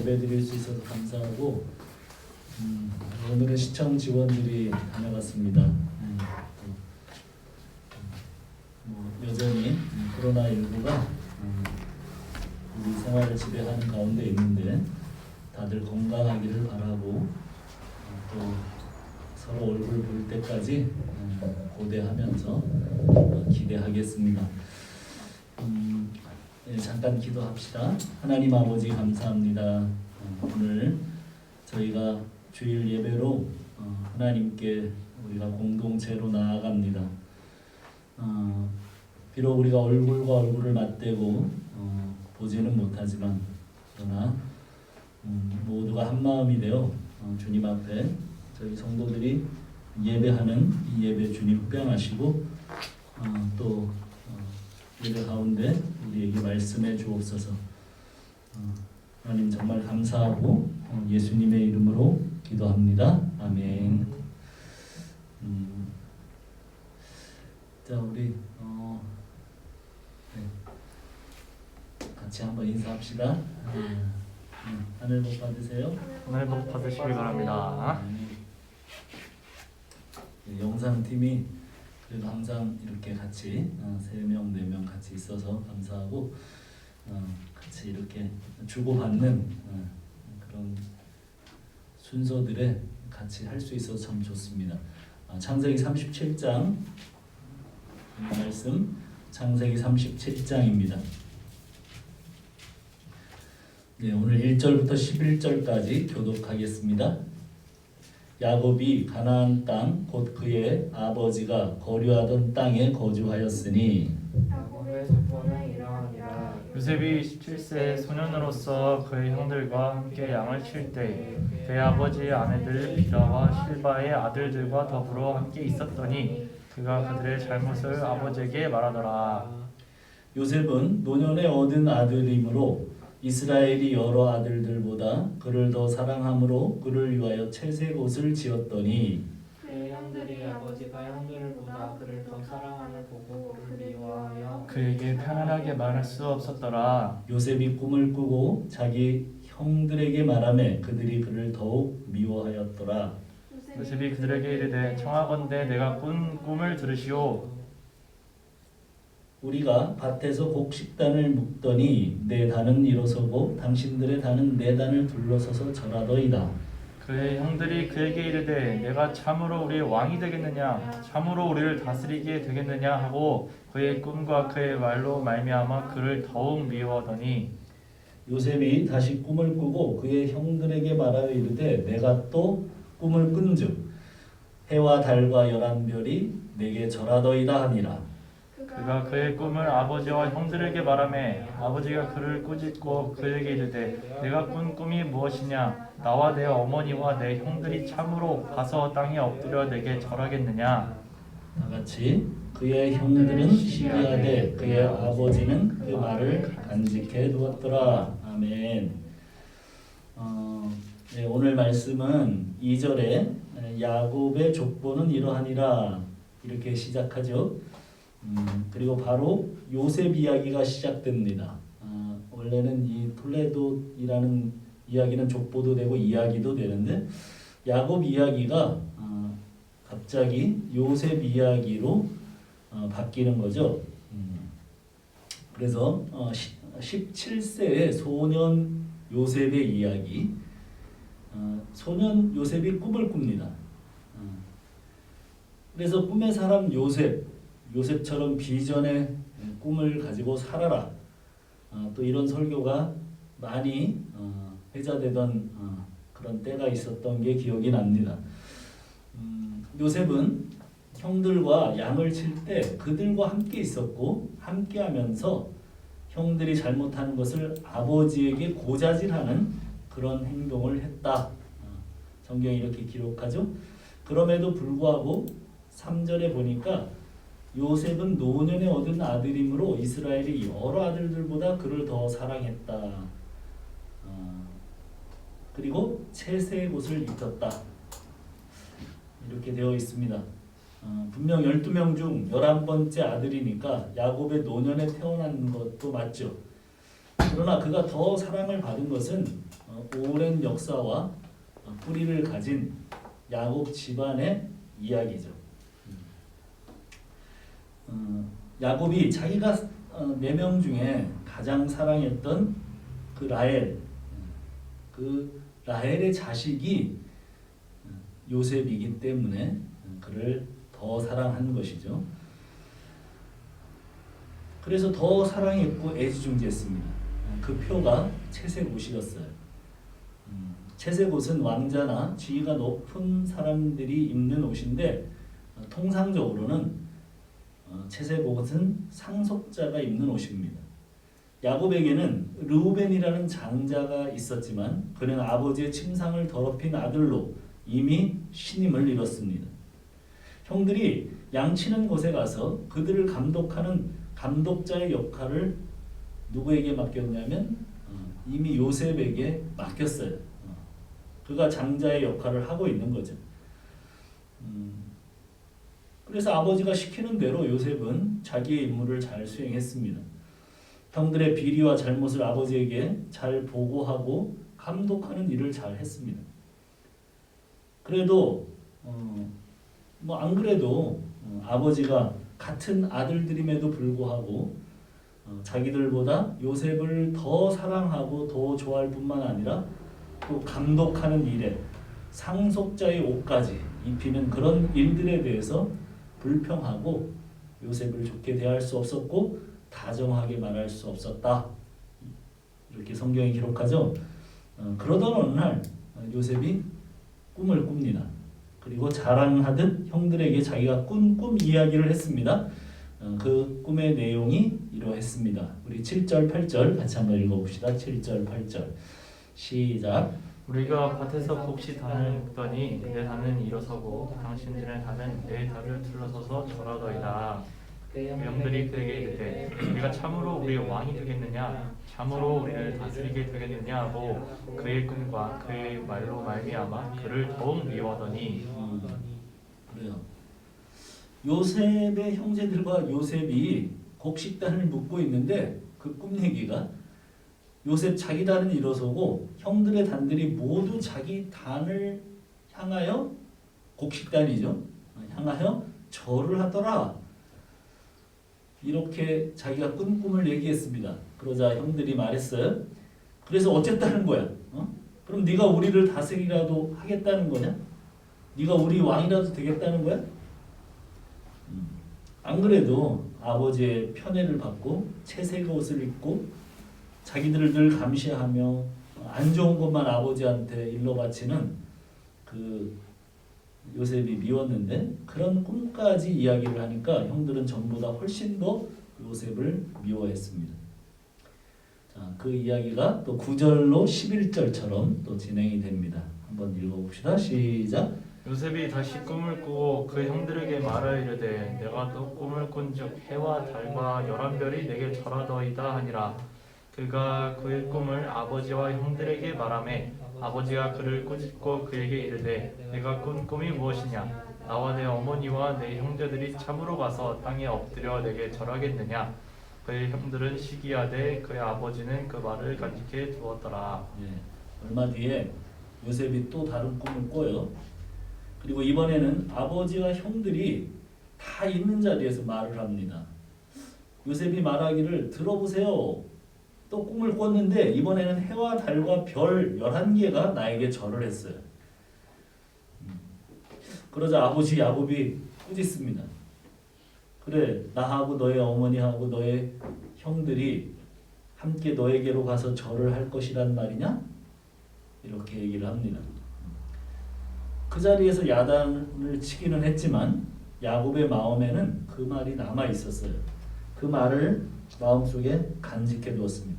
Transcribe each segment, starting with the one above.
예배 드릴 수 있어서 감사하고 오늘은 시청 지원들이 다녀갔습니다. 여전히 코로나19가 우리 생활을 지배하는 가운데 있는데 다들 건강하기를 바라고 또 서로 얼굴 볼 때까지 고대하면서 기대하겠습니다. 잠깐 기도합시다. 하나님 아버지 감사합니다. 오늘 저희가 주일 예배로 하나님께 우리가 공동체로 나아갑니다. 비록 우리가 얼굴과 얼굴을 맞대고 보지는 못하지만 그러나 모두가 한 마음이 되어 주님 앞에 저희 성도들이 예배하는 이 예배 주님 흡양하시고 또 예배 가운데 우리에게 말씀해 주옵소서. 하나님 정말 감사하고 예수님의 이름으로 기도합니다. 아멘. 자 우리 같이 한번 인사합시다. 하늘 복 받으세요. 오늘 복 받으시기 바랍니다. 영상팀이 그래도 항상 이렇게 같이 3명, 4명 같이 있어서 감사하고 같이 이렇게 주고받는 그런 순서들에 같이 할 수 있어서 참 좋습니다. 창세기 37장 말씀 창세기 37장입니다. 네, 오늘 1절부터 11절까지 교독하겠습니다. 야곱이 가나안 땅 곧 그의 아버지가 거류하던 땅에 거주하였으니 야곱의 속보는 이러하니라. 요셉이 17세 소년으로서 그의 형들과 함께 양을 칠 때 그의 아버지의 아내들 비라와 실바의 아들들과 더불어 함께 있었더니 그가 그들의 잘못을 아버지에게 말하더라. 요셉은 노년에 얻은 아들이므로 이스라엘이 여러 아들들보다 그를 더 사랑함으로 그를 위하여 채색 옷을 지었더니 그의 형들이 아버지가 형들을 보다 그를 더 사랑함을 보고 그를 미워하여 그에게 편안하게 말할 수 없었더라. 요셉이 꿈을 꾸고 자기 형들에게 말하매 그들이 그를 더욱 미워하였더라. 요셉이 그들에게 이르되 청하건대 내가 꾼 꿈을 들으시오. 우리가 밭에서 곡식단을 묶더니 내 단은 일어서고 당신들의 단은 내 단을 둘러서서 절하더이다. 그의 형들이 그에게 이르되 내가 참으로 우리의 왕이 되겠느냐 참으로 우리를 다스리게 되겠느냐 하고 그의 꿈과 그의 말로 말미암아 그를 더욱 미워하더니 요셉이 다시 꿈을 꾸고 그의 형들에게 말하여 이르되 내가 또 꿈을 꾼즉 해와 달과 11별이 내게 절하더이다 하니라. 그가 그의 꿈을 아버지와 형들에게 말하매 아버지가 그를 꾸짖고 그에게 이르되 내가 꾼 꿈이 무엇이냐 나와 내 어머니와 내 형들이 참으로 가서 땅에 엎드려 내게 절하겠느냐. 다같이 그의 형들은 시기하되 그의 아버지는 그 말을 간직해 두었더라. 아멘. 네, 오늘 말씀은 2절에 야곱의 족보는 이러하니라 이렇게 시작하죠. 그리고 바로 요셉 이야기가 시작됩니다. 원래는 이 톨레도이라는 이야기는 족보도 되고 이야기도 되는데 야곱 이야기가 갑자기 요셉 이야기로 바뀌는 거죠. 그래서 17세의 소년 요셉의 이야기, 소년 요셉이 꿈을 꿉니다. 그래서 꿈의 사람 요셉처럼 비전의 꿈을 가지고 살아라. 또 이런 설교가 많이 회자되던 그런 때가 있었던 게 기억이 납니다. 요셉은 형들과 양을 칠 때 그들과 함께 있었고 함께하면서 형들이 잘못하는 것을 아버지에게 고자질하는 그런 행동을 했다. 성경이 이렇게 기록하죠. 그럼에도 불구하고 3절에 보니까 요셉은 노년에 얻은 아들이므로 이스라엘이 여러 아들들보다 그를 더 사랑했다. 그리고 채색 옷을 입혔다. 이렇게 되어 있습니다. 분명 12명 중 11번째 아들이니까 야곱의 노년에 태어난 것도 맞죠. 그러나 그가 더 사랑을 받은 것은 오랜 역사와 뿌리를 가진 야곱 집안의 이야기죠. 야곱이 자기가 4명 중에 가장 사랑했던 그 라헬, 그 라헬의 자식이 요셉이기 때문에 그를 더 사랑한 것이죠. 그래서 더 사랑했고 애지중지했습니다. 그 표가 채색옷이었어요. 채색옷은 왕자나 지위가 높은 사람들이 입는 옷인데 통상적으로는 채색옷은 상속자가 입는 옷입니다. 야곱에게는 르우벤이라는 장자가 있었지만 그는 아버지의 침상을 더럽힌 아들로 이미 신임을 잃었습니다. 형들이 양치는 곳에 가서 그들을 감독하는 감독자의 역할을 누구에게 맡겼냐면 이미 요셉에게 맡겼어요. 그가 장자의 역할을 하고 있는 거죠. 그래서 아버지가 시키는 대로 요셉은 자기의 임무를 잘 수행했습니다. 형들의 비리와 잘못을 아버지에게 잘 보고하고 감독하는 일을 잘 했습니다. 그래도 안 그래도 아버지가 같은 아들들임에도 불구하고 자기들보다 요셉을 더 사랑하고 더 좋아할 뿐만 아니라 또 감독하는 일에 상속자의 옷까지 입히는 그런 일들에 대해서 불평하고 요셉을 좋게 대할 수 없었고 다정하게 말할 수 없었다. 이렇게 성경이 기록하죠. 그러던 어느 날 요셉이 꿈을 꿉니다. 그리고 자랑하듯 형들에게 자기가 꾼 꿈 이야기를 했습니다. 그 꿈의 내용이 이러했습니다. 우리 7절 8절 같이 한번 읽어봅시다. 7절 8절 시작. 우리가 밭에서 곡식 단을 묶더니 내 단은 일어서고 당신들의 단은 내 단을 둘러서서 절하더이다. 그 형들이 그에게 이르되 우리가 참으로 우리의 왕이 되겠느냐 참으로 우리를 다스리게 되겠느냐 하고 그의 꿈과 그의 말로 말미암아 그를 더욱 미워하더니 그래요. 요셉의 형제들과 요셉이 곡식단을 묶고 있는데 그 꿈 얘기가 요셉 자기 단은 일어서고 형들의 단들이 모두 자기 단을 향하여 곡식단이죠. 향하여 절을 하더라. 이렇게 자기가 꾼 꿈을 얘기했습니다. 그러자 형들이 말했어요. 그래서 어쨌다는 거야? 그럼 네가 우리를 다스리라도 하겠다는 거냐? 네가 우리 왕이라도 되겠다는 거야? 안 그래도 아버지의 편애를 받고 채색 옷을 입고 자기들을 늘 감시하며 안 좋은 것만 아버지한테 일러 바치는 그 요셉이 미웠는데 그런 꿈까지 이야기를 하니까 형들은 전보다 훨씬 더 요셉을 미워했습니다. 자, 그 이야기가 또 9절로 11절처럼 또 진행이 됩니다. 한번 읽어봅시다. 시작. 요셉이 다시 꿈을 꾸고 그 형들에게 말하여 이르되 내가 또 꿈을 꾼즉 해와 달과 11별이 내게 절하더이다 하니라. 그가 그의 꿈을 아버지와 형들에게 말하매 아버지가 그를 꾸짖고 그에게 이르되 내가 꾼 꿈이 무엇이냐 나와 내 어머니와 내 형제들이 참으로 가서 땅에 엎드려 내게 절하겠느냐. 그의 형들은 시기하되 그의 아버지는 그 말을 간직해 두었더라. 얼마 뒤에 요셉이 또 다른 꿈을 꿔요. 그리고 이번에는 아버지와 형들이 다 있는 자리에서 말을 합니다. 요셉이 말하기를 들어보세요. 또 꿈을 꿨는데 이번에는 해와 달과 별 11개가 나에게 절을 했어요. 그러자 아버지 야곱이 꾸짖습니다. 그래, 나하고 너의 어머니하고 너의 형들이 함께 너에게로 가서 절을 할 것이란 말이냐? 이렇게 얘기를 합니다. 그 자리에서 야단을 치기는 했지만 야곱의 마음에는 그 말이 남아 있었어요. 그 말을 마음속에 간직해 두었습니다.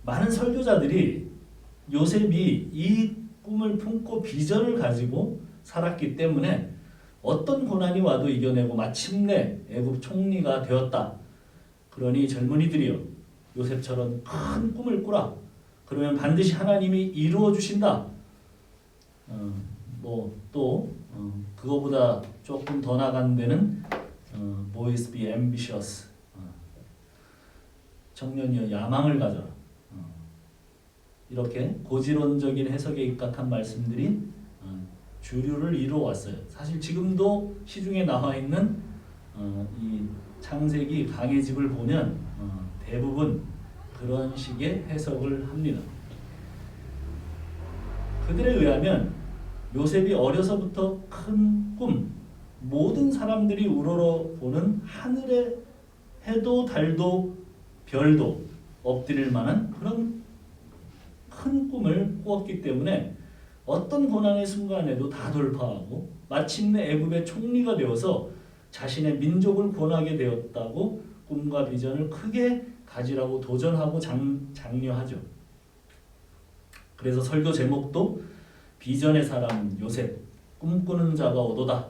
많은 설교자들이 요셉이 이 꿈을 품고 비전을 가지고 살았기 때문에 어떤 고난이 와도 이겨내고 마침내 애굽 총리가 되었다. 그러니 젊은이들이여 요셉처럼 큰 꿈을 꾸라. 그러면 반드시 하나님이 이루어 주신다. 그거보다 조금 더 나간 데는 boys be ambitious. 청년이여 야망을 가져라. 이렇게 고지론적인 해석에 입각한 말씀들이 주류를 이루어왔어요. 사실 지금도 시중에 나와 있는 이 창세기 강해집을 보면 대부분 그런 식의 해석을 합니다. 그들에 의하면 요셉이 어려서부터 큰 꿈, 모든 사람들이 우러러보는 하늘의 해도 달도 별도 엎드릴 만한 그런 큰 꿈을 꾸었기 때문에 어떤 고난의 순간에도 다 돌파하고 마침내 애굽의 총리가 되어서 자신의 민족을 구원하게 되었다고 꿈과 비전을 크게 가지라고 도전하고 장려하죠. 그래서 설교 제목도 비전의 사람 요셉, 꿈꾸는 자가 오도다.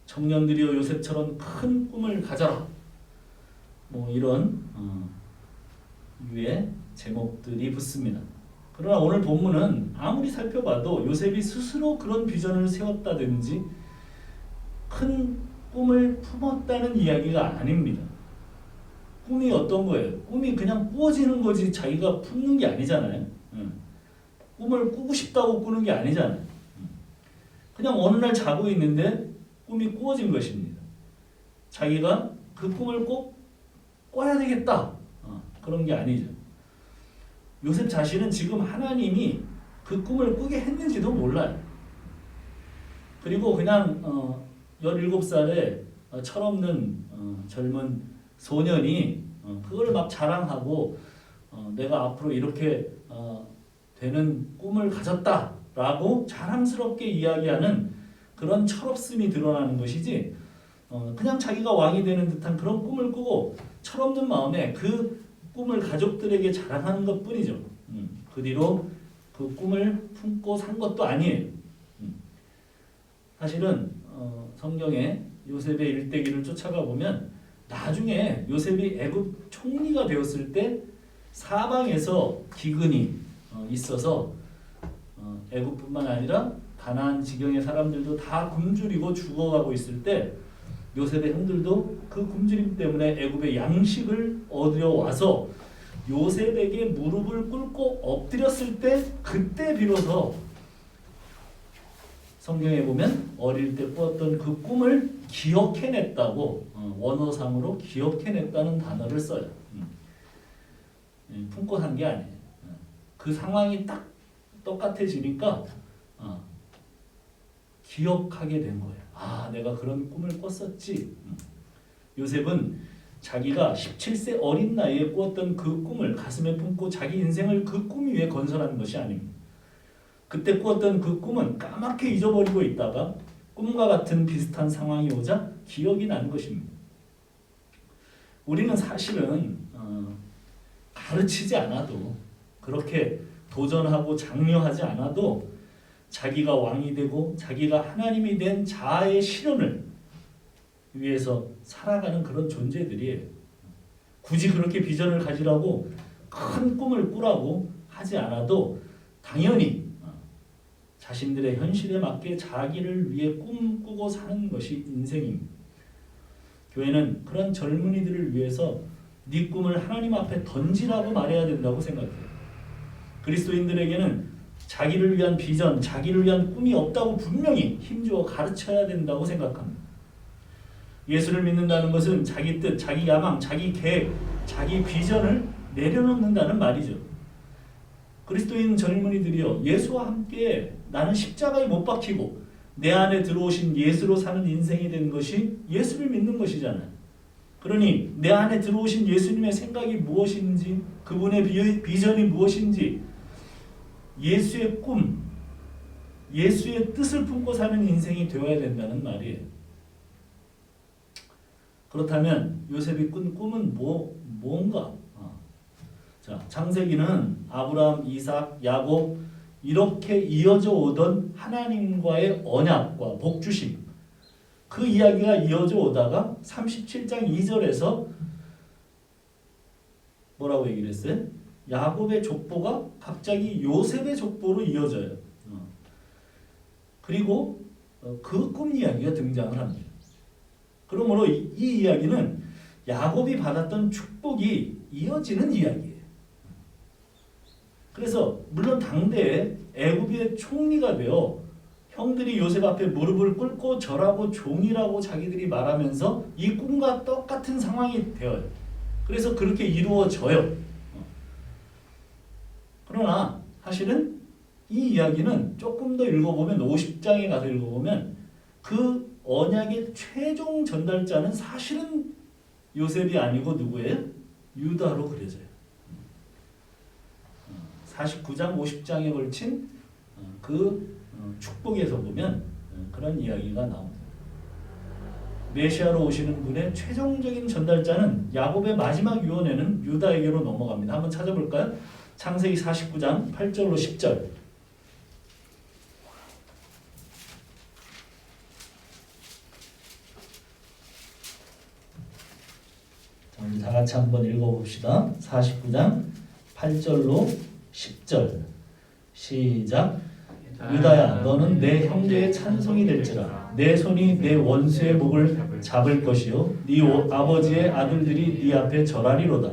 청년들이여 요셉처럼 큰 꿈을 가져라. 뭐 이런 유의 제목들이 붙습니다. 그러나 오늘 본문은 아무리 살펴봐도 요셉이 스스로 그런 비전을 세웠다든지 큰 꿈을 품었다는 이야기가 아닙니다. 꿈이 어떤 거예요? 꿈이 그냥 꾸어지는 거지 자기가 품는 게 아니잖아요. 꿈을 꾸고 싶다고 꾸는 게 아니잖아요. 그냥 어느 날 자고 있는데 꿈이 꾸어진 것입니다. 자기가 그 꿈을 꼭 꿔야 되겠다. 그런 게 아니죠. 요셉 자신은 지금 하나님이 그 꿈을 꾸게 했는지도 몰라요. 그리고 그냥 17살의 철없는 젊은 소년이 그걸 막 자랑하고 내가 앞으로 이렇게 되는 꿈을 가졌다라고 자랑스럽게 이야기하는 그런 철없음이 드러나는 것이지 그냥 자기가 왕이 되는 듯한 그런 꿈을 꾸고 철없는 마음에 그 꿈을 가족들에게 자랑하는 것뿐이죠. 그 뒤로 그 꿈을 품고 산 것도 아니에요. 사실은 성경에 요셉의 일대기를 쫓아가 보면 나중에 요셉이 애굽 총리가 되었을 때 사방에서 기근이 있어서 애굽뿐만 아니라 가나안 지경의 사람들도 다 굶주리고 죽어가고 있을 때 요셉의 형들도 그 굶주림 때문에 애굽의 양식을 얻으려 와서 요셉에게 무릎을 꿇고 엎드렸을 때 그때 비로소 성경에 보면 어릴 때 꾸었던 그 꿈을 기억해냈다고 원어상으로 기억해냈다는 단어를 써요. 품고 산 게 아니에요. 그 상황이 딱 똑같아지니까 기억하게 된 거예요. 아, 내가 그런 꿈을 꿨었지. 요셉은 자기가 17세 어린 나이에 꾸었던 그 꿈을 가슴에 품고 자기 인생을 그 꿈 위에 건설하는 것이 아닙니다. 그때 꾸었던 그 꿈은 까맣게 잊어버리고 있다가 꿈과 같은 비슷한 상황이 오자 기억이 나는 것입니다. 우리는 사실은 가르치지 않아도 그렇게 도전하고 장려하지 않아도 자기가 왕이 되고 자기가 하나님이 된 자아의 실현을 위해서 살아가는 그런 존재들이에요. 굳이 그렇게 비전을 가지라고 큰 꿈을 꾸라고 하지 않아도 당연히 자신들의 현실에 맞게 자기를 위해 꿈꾸고 사는 것이 인생입니다. 교회는 그런 젊은이들을 위해서 네 꿈을 하나님 앞에 던지라고 말해야 된다고 생각해요. 그리스도인들에게는 자기를 위한 비전, 자기를 위한 꿈이 없다고 분명히 힘주어 가르쳐야 된다고 생각합니다. 예수를 믿는다는 것은 자기 뜻, 자기 야망, 자기 계획, 자기 비전을 내려놓는다는 말이죠. 그리스도인 젊은이들이요, 예수와 함께 나는 십자가에 못 박히고 내 안에 들어오신 예수로 사는 인생이 된 것이 예수를 믿는 것이잖아요. 그러니 내 안에 들어오신 예수님의 생각이 무엇인지, 그분의 비전이 무엇인지, 예수의 꿈, 예수의 뜻을 품고 사는 인생이 되어야 된다는 말이에요. 그렇다면 요셉이 꾼 꿈은 뭔가? 자, 창세기는 아브라함, 이삭, 야곱 이렇게 이어져 오던 하나님과의 언약과 복주심, 그 이야기가 이어져 오다가 37장 2절에서 뭐라고 얘기를 했어요? 야곱의 족보가 갑자기 요셉의 족보로 이어져요. 그리고 그 꿈 이야기가 등장을 합니다. 그러므로 이 이야기는 야곱이 받았던 축복이 이어지는 이야기예요. 그래서 물론 당대에 애굽의 총리가 되어 형들이 요셉 앞에 무릎을 꿇고 절하고 종이라고 자기들이 말하면서 이 꿈과 똑같은 상황이 되어요. 그래서 그렇게 이루어져요. 그러나 사실은 이 이야기는 조금 더 읽어보면 50장에 가서 읽어보면 그 언약의 최종 전달자는 사실은 요셉이 아니고 누구예요? 유다로 그려져요. 49장 50장에 걸친 그 축복에서 보면 그런 이야기가 나옵니다. 메시아로 오시는 분의 최종적인 전달자는 야곱의 마지막 유언에는 유다에게로 넘어갑니다. 한번 찾아볼까요? 창세기 49장 8절로 10절. 자, 우리 다 같이 한번 읽어봅시다. 49장 8절로 10절. 시작. 유다야, 너는 내 형제의 찬송이 될지라. 내 손이 내 원수의 목을 잡을 것이요 네 아버지의 아들들이 네 앞에 절하리로다.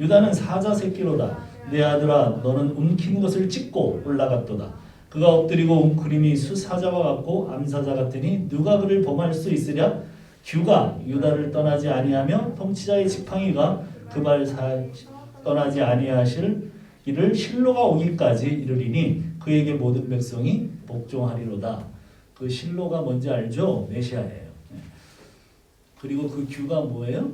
유다는 사자 새끼로다. 내 아들아, 너는 움킨 것을 찢고 올라갔도다. 그가 엎드리고 웅크림이 수사자와 같고 암사자 같으니 누가 그를 범할 수 있으랴? 규가 유다를 떠나지 아니하며 통치자의 지팡이가 그 발 떠나지 아니하실 이를 실로가 오기까지 이르리니 그에게 모든 백성이 복종하리로다. 그 실로가 뭔지 알죠? 메시아예요. 그리고 그 규가 뭐예요?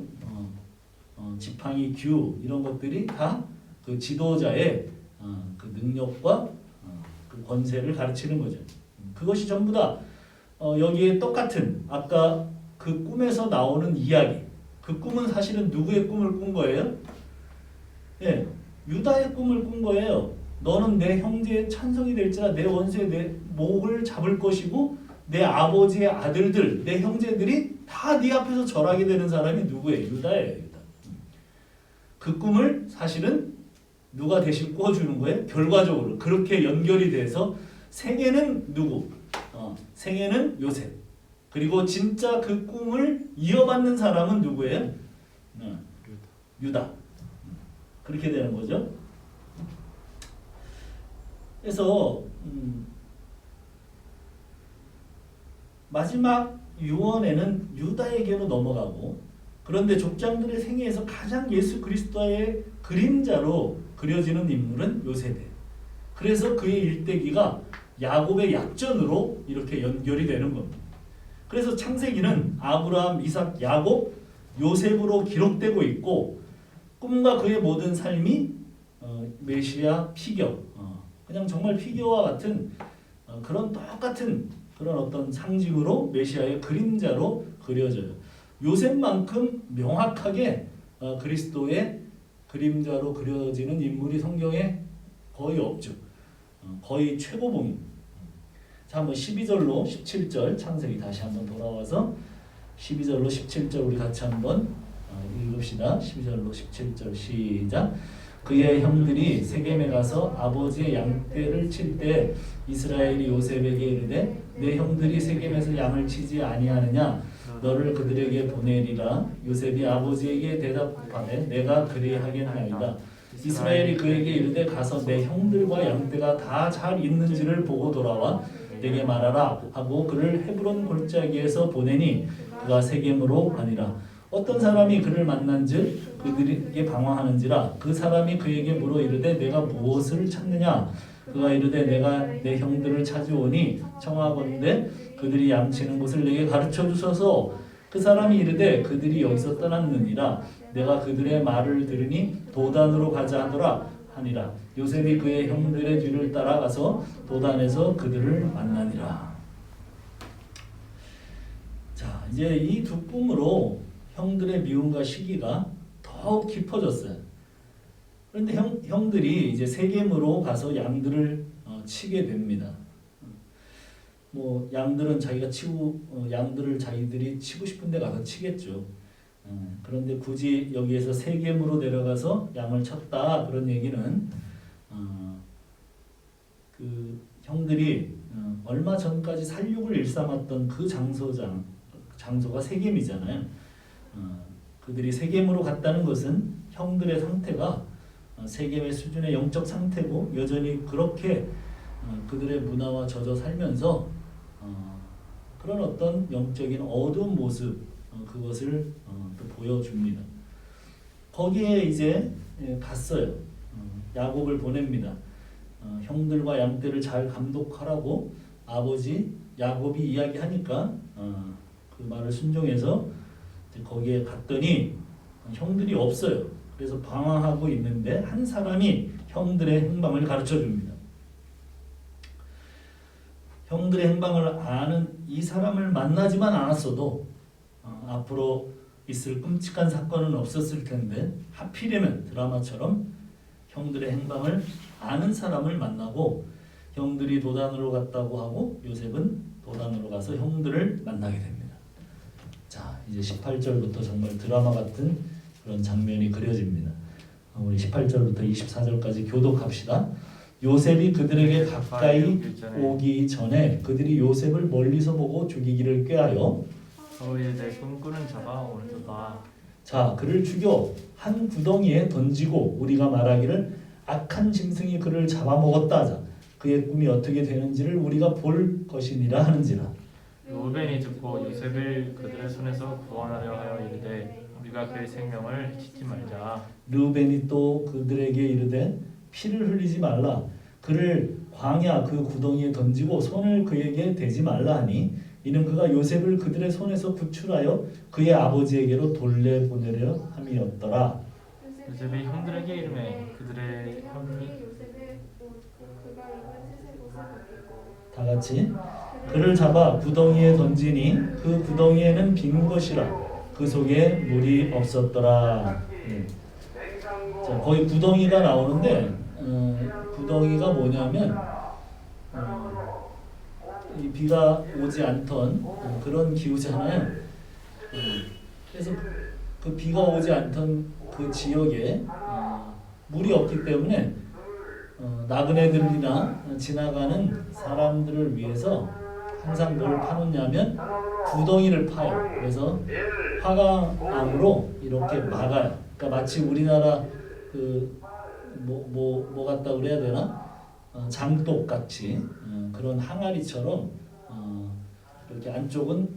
지팡이, 규 이런 것들이 다 그 지도자의 그 능력과 그 권세를 가르치는 거죠. 그것이 전부 다 여기에 똑같은 아까 그 꿈에서 나오는 이야기. 그 꿈은 사실은 누구의 꿈을 꾼 거예요? 예, 유다의 꿈을 꾼 거예요. 너는 내 형제의 찬송이 될지라. 내 원수의 내 목을 잡을 것이고 내 아버지의 아들들, 내 형제들이 다 네 앞에서 절하게 되는 사람이 누구예요? 유다예요. 유다. 그 꿈을 사실은 누가 대신 꿔주는 거예요? 결과적으로 그렇게 연결이 돼서 생애는 누구? 생애는 요셉. 그리고 진짜 그 꿈을 이어받는 사람은 누구예요? 유다. 그렇게 되는 거죠. 그래서 마지막 유언에는 유다에게로 넘어가고, 그런데 족장들의 생애에서 가장 예수 그리스도의 그림자로 그려지는 인물은 요셉이에요. 그래서 그의 일대기가 야곱의 약전으로 이렇게 연결이 되는 겁니다. 그래서 창세기는 아브라함, 이삭, 야곱, 요셉으로 기록되고 있고, 꿈과 그의 모든 삶이 메시아 피겨, 그냥 정말 피겨와 같은 그런 똑같은 그런 어떤 상징으로 메시아의 그림자로 그려져요. 요셉만큼 명확하게 그리스도의 그림자로 그려지는 인물이 성경에 거의 없죠. 거의 최고봉입니다. 자, 한번 12절로 17절 창세기 다시 한번 돌아와서 12절로 17절 우리 같이 한번 읽읍시다. 12절로 17절 시작. 그의 형들이 세겜에 가서 아버지의 양떼를 칠 때 이스라엘이 요셉에게 이르되 내 형들이 세겜에서 양을 치지 아니하느냐? 너를 그들에게 보내리라. 요셉이 아버지에게 대답하되 내가 그리하겠나이다. 이스라엘이 그에게 이르되 가서 내 형들과 양떼가 다 잘 있는지를 보고 돌아와 내게 말하라 하고 그를 헤브론 골짜기에서 보내니 그가 세겜으로 가니라. 어떤 사람이 그를 만난즉 그들에게 방황하는지라. 그 사람이 그에게 물어 이르되 내가 무엇을 찾느냐? 그가 이르되 내가 내 형들을 찾으오니 청하건대 그들이 양치는 곳을 내게 가르쳐 주소서. 그 사람이 이르되 그들이 여기서 떠났느니라. 내가 그들의 말을 들으니 도단으로 가자 하더라 하니라. 요셉이 그의 형들의 뒤를 따라가서 도단에서 그들을 만나니라. 자, 이제 이 두 꿈으로 형들의 미움과 시기가 더욱 깊어졌어요. 그런데 형들이 이제 세겜으로 가서 양들을 치게 됩니다. 뭐 양들은 자기가 양들을 자기들이 치고 싶은데 가서 치겠죠. 그런데 굳이 여기에서 세겜으로 내려가서 양을 쳤다 그런 얘기는 그 형들이 얼마 전까지 살육을 일삼았던 그 장소가 세겜이잖아요. 그들이 세겜으로 갔다는 것은 형들의 상태가 세겜의 수준의 영적 상태고 여전히 그렇게 그들의 문화와 젖어 살면서 그런 어떤 영적인 어두운 모습 그것을 또 보여줍니다. 거기에 이제 갔어요. 야곱을 보냅니다. 형들과 양떼를 잘 감독하라고 아버지 야곱이 이야기하니까 그 말을 순종해서 거기에 갔더니 형들이 없어요. 그래서 방황하고 있는데 한 사람이 형들의 행방을 가르쳐 줍니다. 형들의 행방을 아는 이 사람을 만나지만 않았어도 앞으로 있을 끔찍한 사건은 없었을 텐데 하필이면 드라마처럼 형들의 행방을 아는 사람을 만나고 형들이 도단으로 갔다고 하고 요셉은 도단으로 가서 형들을 만나게 됩니다. 자, 이제 18절부터 정말 드라마 같은 그런 장면이 그려집니다. 우리 18절부터 24절까지 교독합시다. 요셉이 그들에게 가까이 오기 전에 그들이 요셉을 멀리서 보고 죽이기를 꾀하여 서로 이르되 꿈꾸는 자가 오는도다. 자, 그를 죽여 한 구덩이에 던지고 우리가 말하기를 악한 짐승이 그를 잡아먹었다 하자. 그의 꿈이 어떻게 되는지를 우리가 볼 것이니라 하는지라. 루벤이 듣고 요셉을 그들의 손에서 구원하려 하여 이르되 우리가 그의 생명을 해치지 말자. 르우벤이 또 그들에게 이르되 피를 흘리지 말라. 그를 광야 그 구덩이에 던지고 손을 그에게 대지 말라 하니 이는 그가 요셉을 그들의 손에서 구출하여 그의 아버지에게로 돌려보내려 함이었더라. 요셉이 형들에게 이르매 그들의 형이 다 같이 그를 잡아 구덩이에 던지니 그 구덩이에는 빈 것이라 그 속에 물이 없었더라. 자, 거기 구덩이가 나오는데 구덩이가 뭐냐면 이 비가 오지 않던 그런 기후잖아요. 그래서 그 비가 오지 않던 그 지역에 물이 없기 때문에 나그네들이나 지나가는 사람들을 위해서 항상 뭘 파놓냐면 구덩이를 파요. 그래서 화강암으로 이렇게 막아요. 그러니까 마치 우리나라 그 뭐 같다 그래야 되나? 장독 같이 그런 항아리처럼 이렇게 안쪽은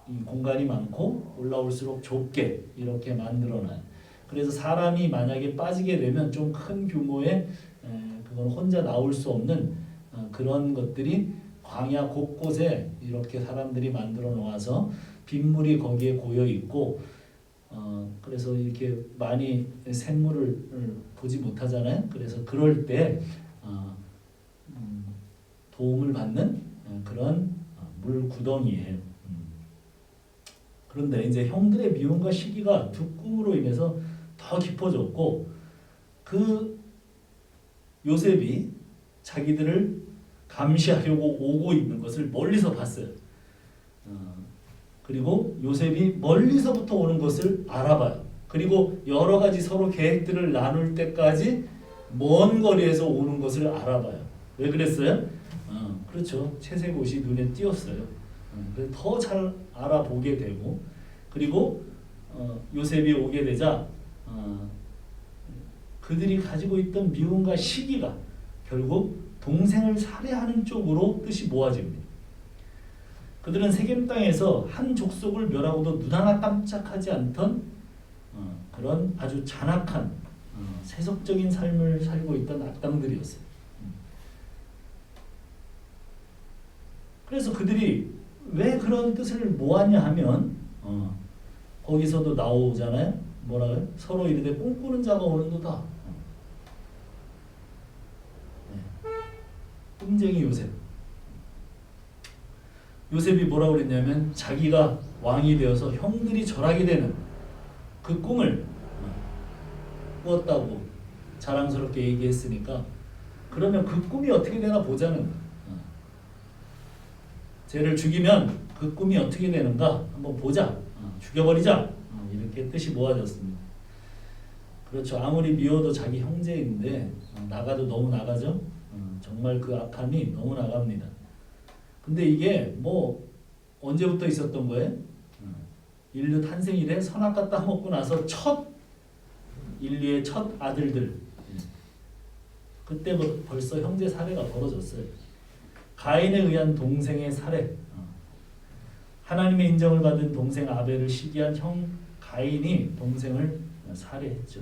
이 공간이 많고 올라올수록 좁게 이렇게 만들어놔요. 그래서 사람이 만약에 빠지게 되면 좀 큰 규모의 그건 혼자 나올 수 없는 그런 것들이 광야 곳곳에 이렇게 사람들이 만들어 놓아서 빗물이 거기에 고여 있고 그래서 이렇게 많이 샘물을 보지 못하잖아요. 그래서 그럴 때 도움을 받는 그런 물 구덩이에요. 그런데 이제 형들의 미움과 시기가 두 꿈으로 인해서 더 깊어졌고 그 요셉이 자기들을 감시하려고 오고 있는 것을 멀리서 봤어요. 그리고 요셉이 멀리서부터 오는 것을 알아봐요. 그리고 여러 가지 서로 계획들을 나눌 때까지 먼 거리에서 오는 것을 알아봐요. 왜 그랬어요? 그렇죠. 채색 옷이 눈에 띄었어요. 그래서 더 잘 알아보게 되고 그리고 요셉이 오게 되자 그들이 가지고 있던 미움과 시기가 결국 동생을 살해하는 쪽으로 뜻이 모아집니다. 그들은 세겜 땅에서 한 족속을 멸하고도 눈 하나 깜짝하지 않던 그런 아주 잔악한 세속적인 삶을 살고 있던 악당들이었어요. 그래서 그들이 왜 그런 뜻을 모았냐 하면 거기서도 나오잖아요. 뭐라고요? 서로 이르되 꿈꾸는 자가 오는도다. 꿈쟁이 요셉. 요셉이 뭐라고 그랬냐면 자기가 왕이 되어서 형들이 절하게 되는 그 꿈을 꾸었다고 자랑스럽게 얘기했으니까 그러면 그 꿈이 어떻게 되나 보자는 쟤를 죽이면 그 꿈이 어떻게 되는가 한번 보자. 죽여버리자. 이렇게 뜻이 모아졌습니다. 그렇죠. 아무리 미워도 자기 형제인데 나가도 너무 나가죠. 정말 그 악함이 너무 나갑니다. 근데 이게 뭐 언제부터 있었던 거예요? 인류 탄생 이래 선악과 따먹고 나서 첫 인류의 첫 아들들. 그때 벌써 형제 살해가 벌어졌어요. 가인에 의한 동생의 살해. 하나님의 인정을 받은 동생 아벨을 시기한 형 가인이 동생을 살해했죠.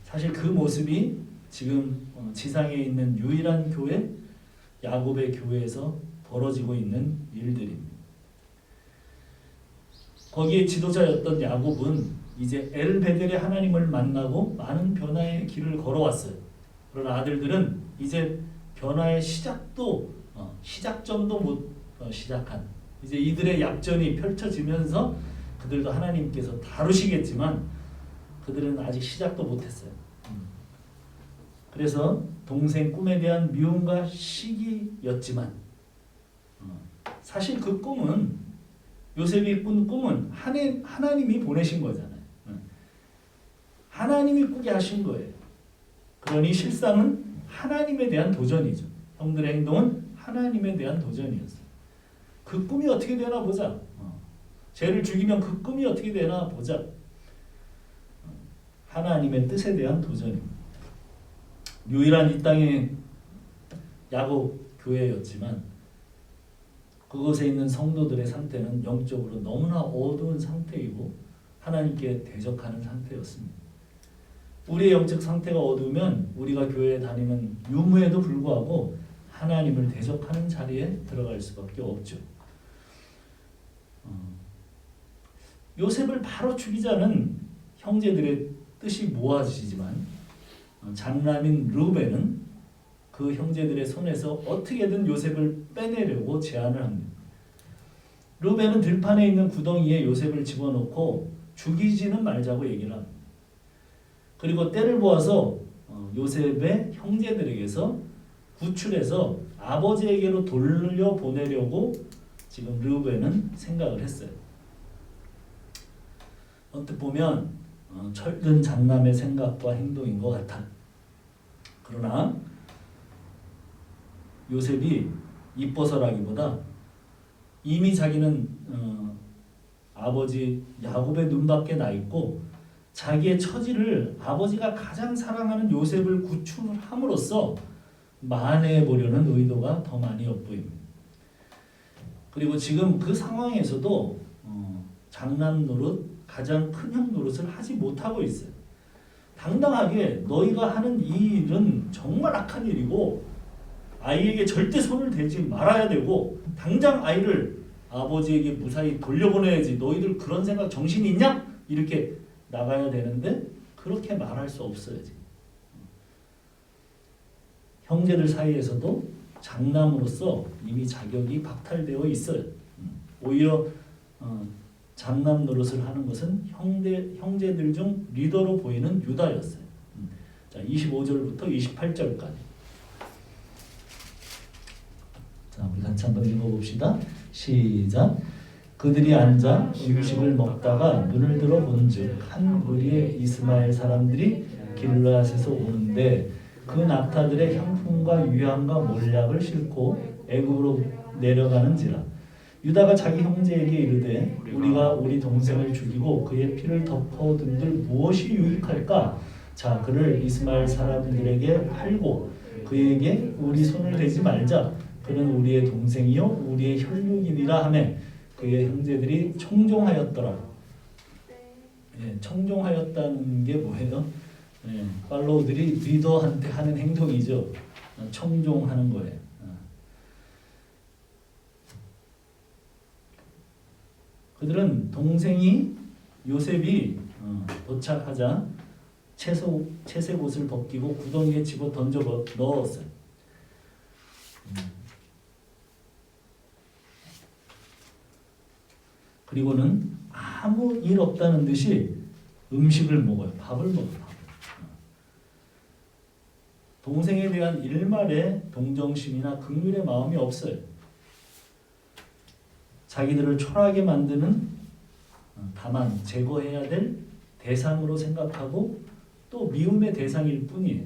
사실 그 모습이 지금 지상에 있는 유일한 교회 야곱의 교회에서 벌어지고 있는 일들입니다. 거기에 지도자였던 야곱은 이제 엘베델의 하나님을 만나고 많은 변화의 길을 걸어왔어요. 그러나 아들들은 이제 변화의 시작점도 못 시작한, 이제 이들의 약전이 펼쳐지면서 그들도 하나님께서 다루시겠지만 그들은 아직 시작도 못했어요. 그래서 동생 꿈에 대한 미움과 시기였지만 사실 그 꿈은, 요셉이 꾼 꿈은 하나님이 보내신 거잖아요. 하나님이 꾸게 하신 거예요. 그러니 실상은 하나님에 대한 도전이죠. 형들의 행동은 하나님에 대한 도전이었어요. 그 꿈이 어떻게 되나 보자. 쟤를 죽이면 그 꿈이 어떻게 되나 보자. 하나님의 뜻에 대한 도전입니다. 유일한 이 땅의 야곱 교회였지만 그곳에 있는 성도들의 상태는 영적으로 너무나 어두운 상태이고 하나님께 대적하는 상태였습니다. 우리의 영적 상태가 어두우면 우리가 교회에 다니는 유무에도 불구하고 하나님을 대적하는 자리에 들어갈 수밖에 없죠. 요셉을 바로 죽이자는 형제들의 뜻이 모아지지만 장남인 르우벤은 그 형제들의 손에서 어떻게든 요셉을 빼내려고 제안을 합니다. 르우벤은 들판에 있는 구덩이에 요셉을 집어넣고 죽이지는 말자고 얘기를 합니다. 그리고 때를 보아서 요셉의 형제들에게서 구출해서 아버지에게로 돌려보내려고 지금 르우벤은 생각을 했어요. 언뜻 보면 철든 장남의 생각과 행동인 것 같아. 그러나 요셉이 이뻐서라기보다 이미 자기는 아버지 야곱의 눈밖에 나 있고 자기의 처지를 아버지가 가장 사랑하는 요셉을 구출함으로써 만회해 보려는 의도가 더 많이 엿보입니다. 그리고 지금 그 상황에서도 장남 노릇, 가장 큰 형 노릇을 하지 못하고 있어요. 당당하게 너희가 하는 이 일은 정말 악한 일이고 아이에게 절대 손을 대지 말아야 되고 당장 아이를 아버지에게 무사히 돌려보내야지, 너희들 그런 생각 정신이 있냐? 이렇게 나가야 되는데 그렇게 말할 수 없어요. 지금. 형제들 사이에서도 장남으로서 이미 자격이 박탈되어 있어요. 오히려 장남 노릇을 하는 것은 형제들 중 리더로 보이는 유다였어요. 자, 25절부터 28절까지. 자, 우리 같이 한번 읽어봅시다. 시작. 그들이 앉아 음식을 먹다가 눈을 들어 본즉 한 무리의 이스마엘 사람들이 길르앗에서 오는데 그 낙타들의 향품과 유향과 몰약을 싣고 애굽으로 내려가는지라. 유다가 자기 형제에게 이르되 우리가 우리 동생을 죽이고 그의 피를 덮어둔들 무엇이 유익할까? 자, 그를 이스마엘 사람들에게 팔고 그에게 우리 손을 대지 말자. 그는 우리의 동생이요 우리의 혈육이니라 하며 그의 형제들이 청종하였더라. 예, 청종하였다는 게 뭐예요? 예, 팔로우들이 리더한테 하는 행동이죠. 청종하는 거예요. 그들은 동생이 요셉이 도착하자 채색 옷을 벗기고 구덩이에 집어 던져 넣었어요. 그리고는 아무 일 없다는 듯이 음식을 먹어요. 밥을 먹어요. 동생에 대한 일말의 동정심이나 긍휼의 마음이 없어요. 자기들을 초라하게 만드는 다만 제거해야 될 대상으로 생각하고 또 미움의 대상일 뿐이에요.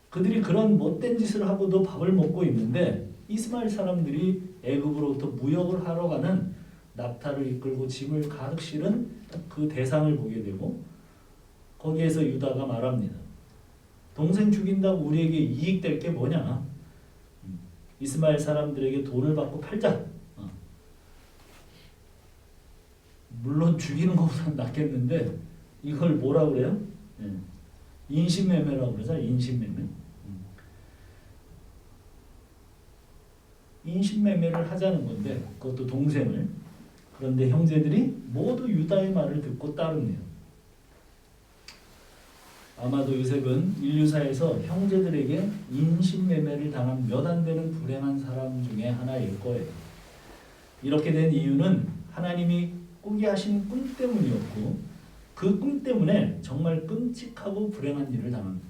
그들이 그런 못된 짓을 하고도 밥을 먹고 있는데 이스마엘 사람들이 애굽으로부터 무역을 하러 가는 낙타를 이끌고 짐을 가득 실은 그 대상을 보게 되고 거기에서 유다가 말합니다. 동생 죽인다고 우리에게 이익될 게 뭐냐? 이스마엘 사람들에게 돈을 받고 팔자. 물론 죽이는 것보다 낫겠는데 이걸 뭐라 그래요? 인신매매라고 그러잖아요. 인신매매. 인신매매를 하자는 건데 그것도 동생을. 그런데 형제들이 모두 유다의 말을 듣고 따르네요. 아마도 요셉은 인류사에서 형제들에게 인신매매를 당한 몇 안 되는 불행한 사람 중에 하나일 거예요. 이렇게 된 이유는 하나님이 꾸게 하신 꿈 때문이었고 그 꿈 때문에 정말 끔찍하고 불행한 일을 당합니다.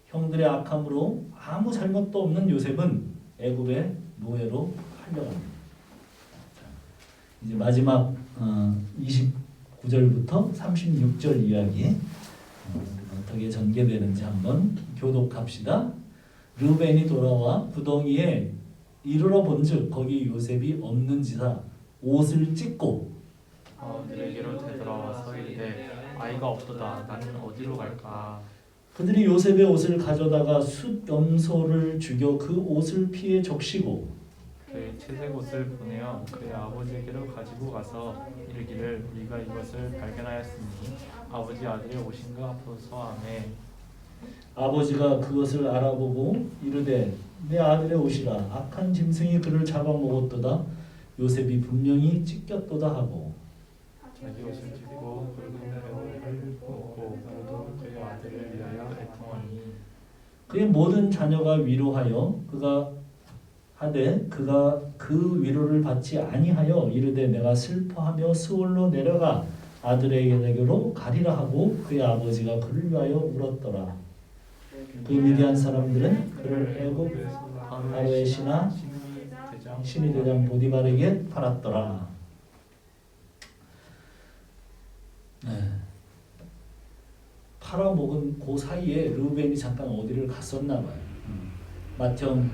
형들의 악함으로 아무 잘못도 없는 요셉은 애굽의 노예로 팔려갑니다. 이제 마지막 29절부터 36절 이야기 어떻게 전개되는지 한번 교독합시다. 르벤이 돌아와 구덩이에 이르러 본즉 거기 요셉이 없는지라 옷을 찢고 아들에게로 되돌아와서 이르되 아이가 없도다. 나는 어디로 갈까? 그들이 요셉의 옷을 가져다가 숫 염소를 죽여 그 옷을 피에 적시고 그의 채색 옷을 보내어 그의 아버지에게로 가지고 가서 이르기를 우리가 이것을 발견하였으니 아버지 아들의 옷인가 보소서 하매 아버지가 그것을 알아보고 이르되 내 아들의 옷이라 악한 짐승이 그를 잡아먹었도다. 요셉이 분명히 찢겼도다 하고 자기 옷을 찢고 붉은 배옷을 입고 모두 그의 아들을 위하여 애통하니 그의 모든 자녀가 위로하여 그가 하되 그가 그 위로를 받지 아니하여 이르되 내가 슬퍼하며 스올로 내려가 아들에게로 가리라 하고 그의 아버지가 그를 위하여 울었더라. 그 미디안 사람들은 그를 애굽 바로의 신하 신이 대장 보디발에게 팔았더라. 팔아먹은 그 사이에 르우벤이 잠깐 어디를 갔었나 봐요. 맏형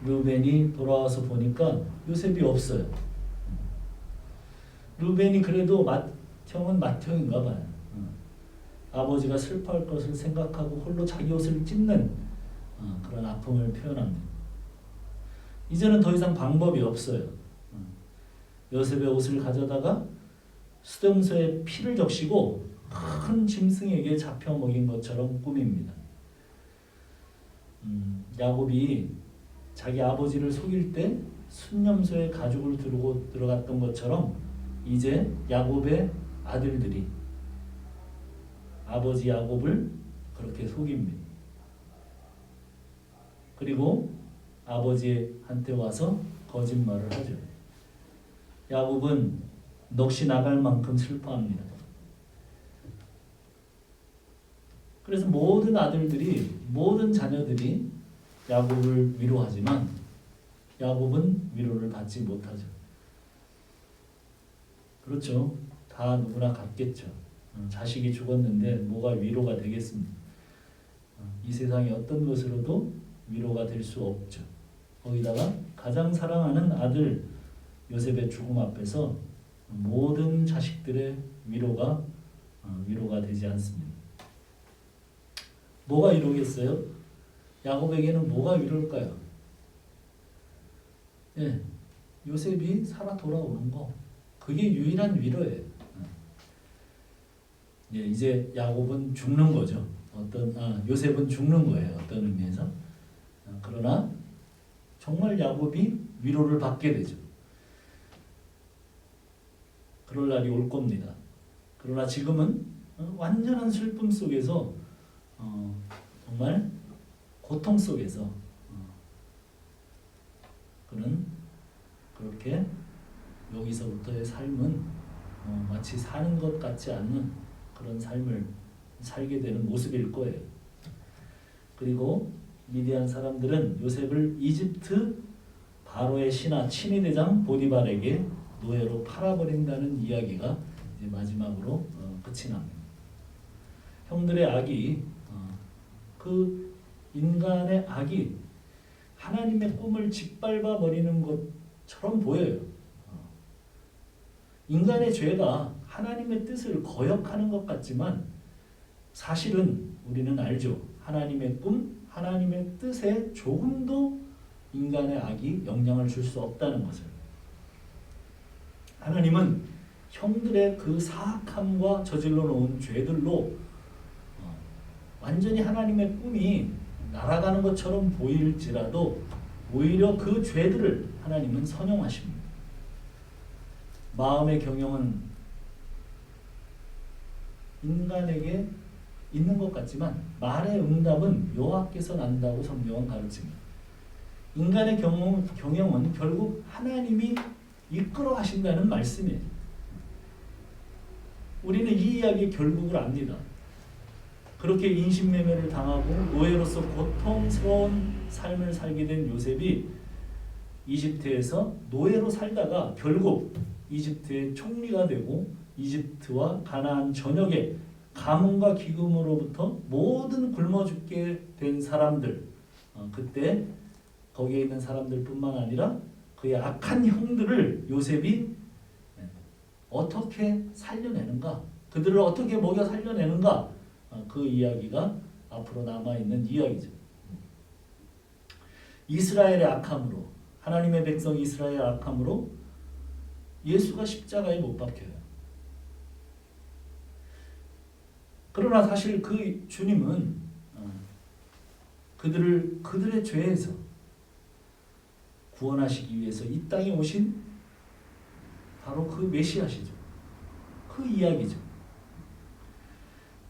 르우벤이 돌아와서 보니까 요셉이 없어요. 르우벤이 그래도 맏형은 맏형인가 봐요. 아버지가 슬퍼할 것을 생각하고 홀로 자기 옷을 찢는 그런 아픔을 표현합니다. 이제는 더 이상 방법이 없어요. 요셉의 옷을 가져다가 수dom소에 피를 적시고 큰 짐승에게 잡혀 먹인 것처럼 꾸밉니다. 야곱이 자기 아버지를 속일 때 순념소에 가죽을 두르고 들어갔던 것처럼 이제 야곱의 아들들이 아버지 야곱을 그렇게 속입니다. 그리고 아버지한테 와서 거짓말을 하죠. 야곱은 넋이 나갈 만큼 슬퍼합니다. 그래서 모든 아들들이 모든 자녀들이 야곱을 위로하지만 야곱은 위로를 받지 못하죠. 그렇죠. 다 누구나 같겠죠. 자식이 죽었는데 뭐가 위로가 되겠습니까? 이 세상의 어떤 것으로도 위로가 될 수 없죠. 거기다가 가장 사랑하는 아들 요셉의 죽음 앞에서 모든 자식들의 위로가 되지 않습니다. 뭐가 위로겠어요? 야곱에게는 뭐가 위로일까요? 요셉이 살아 돌아오는 거. 그게 유일한 위로예요. 이제 야곱은 죽는 거죠. 요셉은 죽는 거예요. 어떤 의미에서. 그러나 정말 야곱이 위로를 받게 되죠. 그럴 날이 올 겁니다. 그러나 지금은 완전한 슬픔 속에서 정말 고통 속에서 그는 그렇게 여기서부터의 삶은 마치 사는 것 같지 않는 그런 삶을 살게 되는 모습일 거예요. 그리고 미디안 사람들은 요셉을 이집트 바로의 신하 친위대장 보디발에게 노예로 팔아버린다는 이야기가 이제 마지막으로 끝이 납니다. 형들의 악이 그 인간의 악이 하나님의 꿈을 짓밟아 버리는 것처럼 보여요. 인간의 죄가 하나님의 뜻을 거역하는 것 같지만 사실은 우리는 알죠. 하나님의 꿈, 하나님의 뜻에 조금도 인간의 악이 영향을 줄 수 없다는 것을. 하나님은 형들의 그 사악함과 저질러 놓은 죄들로 완전히 하나님의 꿈이 날아가는 것처럼 보일지라도 오히려 그 죄들을 하나님은 선용하십니다. 마음의 경영은 인간에게 있는 것 같지만 말의 응답은 여호와께서 난다고 성경은 가르칩니다. 인간의 경영은 결국 하나님이 이끌어 가신다는 말씀이에요. 우리는 이 이야기의 결국을 압니다. 그렇게 인신매매를 당하고 노예로서 고통스러운 삶을 살게 된 요셉이 이집트에서 노예로 살다가 결국 이집트의 총리가 되고 이집트와 가나안 전역에 가뭄과 기근으로부터 모든 굶어 죽게 된 사람들, 그때 거기에 있는 사람들뿐만 아니라 그의 악한 형들을 요셉이 어떻게 살려내는가, 그들을 어떻게 먹여 살려내는가, 그 이야기가 앞으로 남아있는 이야기죠. 이스라엘의 악함으로, 하나님의 백성 이스라엘의 악함으로 예수가 십자가에 못 박혀요. 그러나 사실 그 주님은 그들의 죄에서 구원하시기 위해서 이 땅에 오신 바로 그 메시아시죠. 그 이야기죠.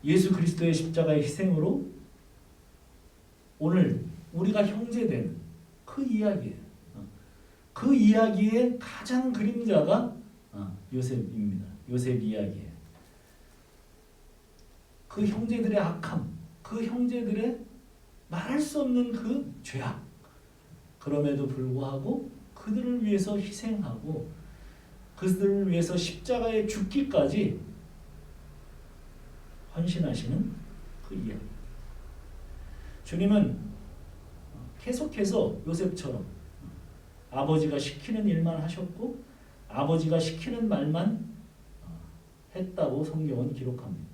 예수 그리스도의 십자가의 희생으로 오늘 우리가 형제되는 그 이야기예요. 그 이야기의 가장 그림자가 요셉입니다. 요셉 이야기예요. 그 형제들의 악함, 그 형제들의 말할 수 없는 그 죄악, 그럼에도 불구하고 그들을 위해서 희생하고 그들을 위해서 십자가에 죽기까지 헌신하시는 그 이야기. 주님은 계속해서 요셉처럼 아버지가 시키는 일만 하셨고 아버지가 시키는 말만 했다고 성경은 기록합니다.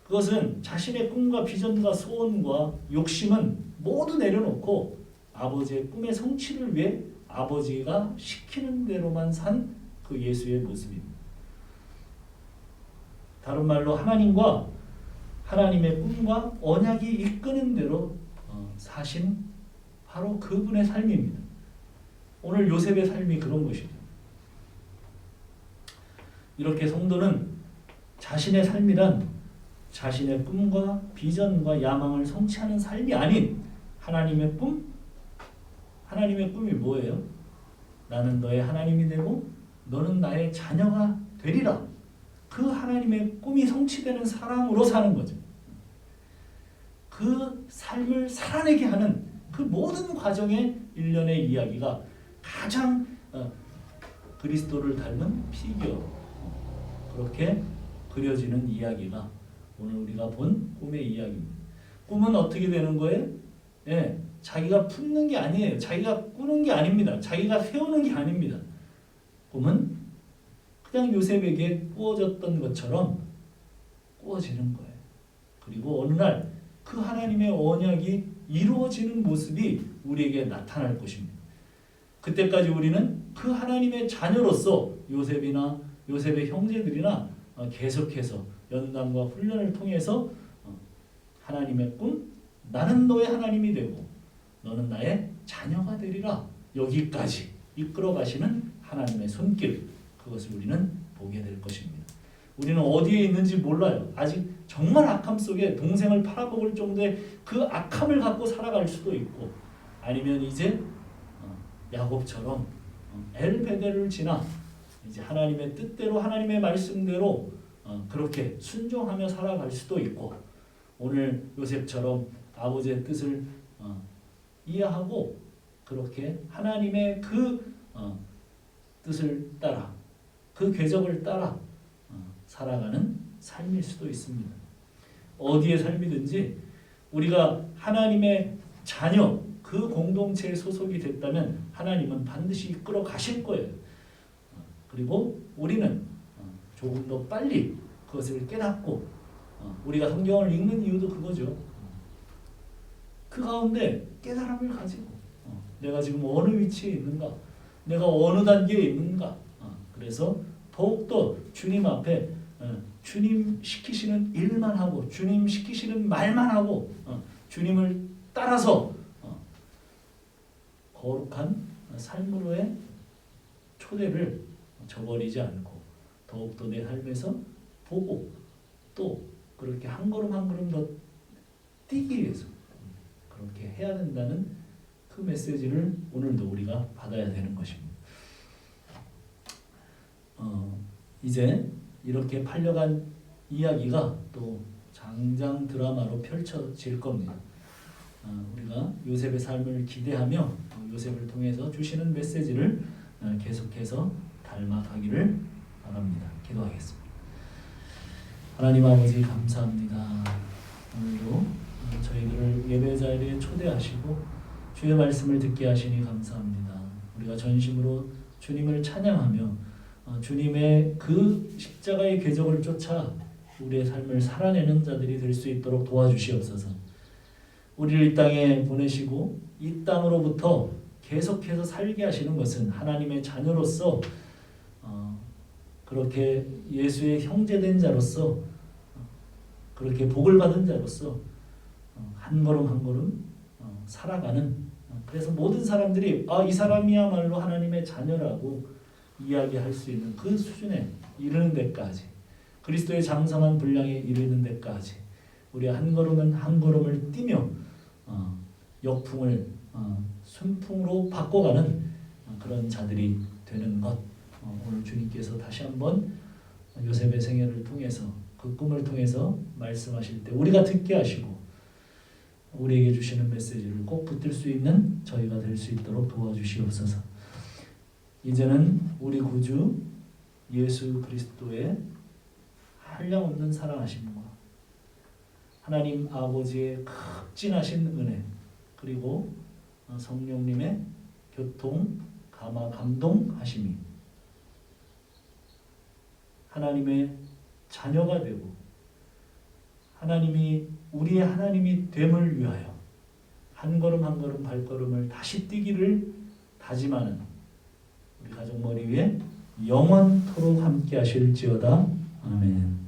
그것은 자신의 꿈과 비전과 소원과 욕심은 모두 내려놓고 아버지의 꿈의 성취를 위해 아버지가 시키는 대로만 산 그 예수의 모습입니다. 다른 말로 하나님과 하나님의 꿈과 언약이 이끄는 대로 사신 바로 그분의 삶입니다. 오늘 요셉의 삶이 그런 것이죠. 이렇게 성도는 자신의 삶이란 자신의 꿈과 비전과 야망을 성취하는 삶이 아닌 하나님의 꿈? 하나님의 꿈이 뭐예요? 나는 너의 하나님이 되고 너는 나의 자녀가 되리라. 그 하나님의 꿈이 성취되는 사람으로 사는 거죠. 그 삶을 살아내게 하는 그 모든 과정의 일련의 이야기가 가장 그리스도를 닮은 피규어, 그렇게 그려지는 이야기가 오늘 우리가 본 꿈의 이야기입니다. 꿈은 어떻게 되는 거예요? 자기가 품는 게 아니에요. 자기가 꾸는 게 아닙니다. 자기가 세우는 게 아닙니다. 꿈은 그냥 요셉에게 꾸어졌던 것처럼 꾸어지는 거예요. 그리고 어느 날 그 하나님의 언약이 이루어지는 모습이 우리에게 나타날 것입니다. 그때까지 우리는 그 하나님의 자녀로서 요셉이나 요셉의 형제들이나 계속해서 연단과 훈련을 통해서 하나님의 꿈, 나는 너의 하나님이 되고 너는 나의 자녀가 되리라, 여기까지 이끌어 가시는 하나님의 손길, 그것을 우리는 보게 될 것입니다. 우리는 어디에 있는지 몰라요. 아직 정말 악함 속에 동생을 팔아먹을 정도의 그 악함을 갖고 살아갈 수도 있고, 아니면 이제 야곱처럼 엘베델을 지나 이제 하나님의 뜻대로 하나님의 말씀대로 그렇게 순종하며 살아갈 수도 있고, 오늘 요셉처럼 아버지의 뜻을 이해하고 그렇게 하나님의 그 뜻을 따라 그 궤적을 따라 살아가는 삶일 수도 있습니다. 어디에 삶이든지 우리가 하나님의 자녀, 그 공동체에 소속이 됐다면 하나님은 반드시 이끌어 가실 거예요. 그리고 우리는 조금 더 빨리 그것을 깨닫고 우리가 성경을 읽는 이유도 그거죠. 그 가운데 깨달음을 가지고 내가 지금 어느 위치에 있는가, 내가 어느 단계에 있는가. 그래서 더욱더 주님 앞에 주님 시키시는 일만 하고 주님 시키시는 말만 하고 주님을 따라서 거룩한 삶으로의 초대를 저버리지 않고 더욱더 내 삶에서 보고 또 그렇게 한 걸음 한 걸음 더 뛰기 위해서 그렇게 해야 된다는 그 메시지를 오늘도 우리가 받아야 되는 것입니다. 이제 이렇게 팔려간 이야기가 또 장장 드라마로 펼쳐질 겁니다. 우리가 요셉의 삶을 기대하며 요셉을 통해서 주시는 메시지를 계속해서 닮아가기를 바랍니다. 기도하겠습니다. 하나님 아버지 감사합니다. 오늘도 저희들을 예배 자리에 초대하시고 주의 말씀을 듣게 하시니 감사합니다. 우리가 전심으로 주님을 찬양하며 주님의 그 십자가의 궤적을 쫓아 우리의 삶을 살아내는 자들이 될 수 있도록 도와주시옵소서. 우리를 이 땅에 보내시고 이 땅으로부터 계속해서 살게 하시는 것은 하나님의 자녀로서 그렇게 예수의 형제된 자로서 그렇게 복을 받은 자로서 한 걸음 한 걸음 살아가는, 그래서 모든 사람들이 이 사람이야말로 하나님의 자녀라고 이야기할 수 있는 그 수준에 이르는 데까지, 그리스도의 장성한 분량에 이르는 데까지 우리 한 걸음은 한 걸음을 뛰며 역풍을 순풍으로 바꿔가는 그런 자들이 되는 것, 오늘 주님께서 다시 한번 요셉의 생애를 통해서 그 꿈을 통해서 말씀하실 때 우리가 듣게 하시고 우리에게 주시는 메시지를 꼭 붙들 수 있는 저희가 될 수 있도록 도와주시옵소서. 이제는 우리 구주 예수 그리스도의 한량없는 사랑하심과 하나님 아버지의 극진하신 은혜, 그리고 성령님의 교통, 감화, 감동하심이 하나님의 자녀가 되고 하나님이 우리의 하나님이 됨을 위하여 한 걸음 한 걸음 발걸음을 다시 뛰기를 다짐하는 우리 가족 머리 위에 영원토록 함께 하실지어다. 아멘.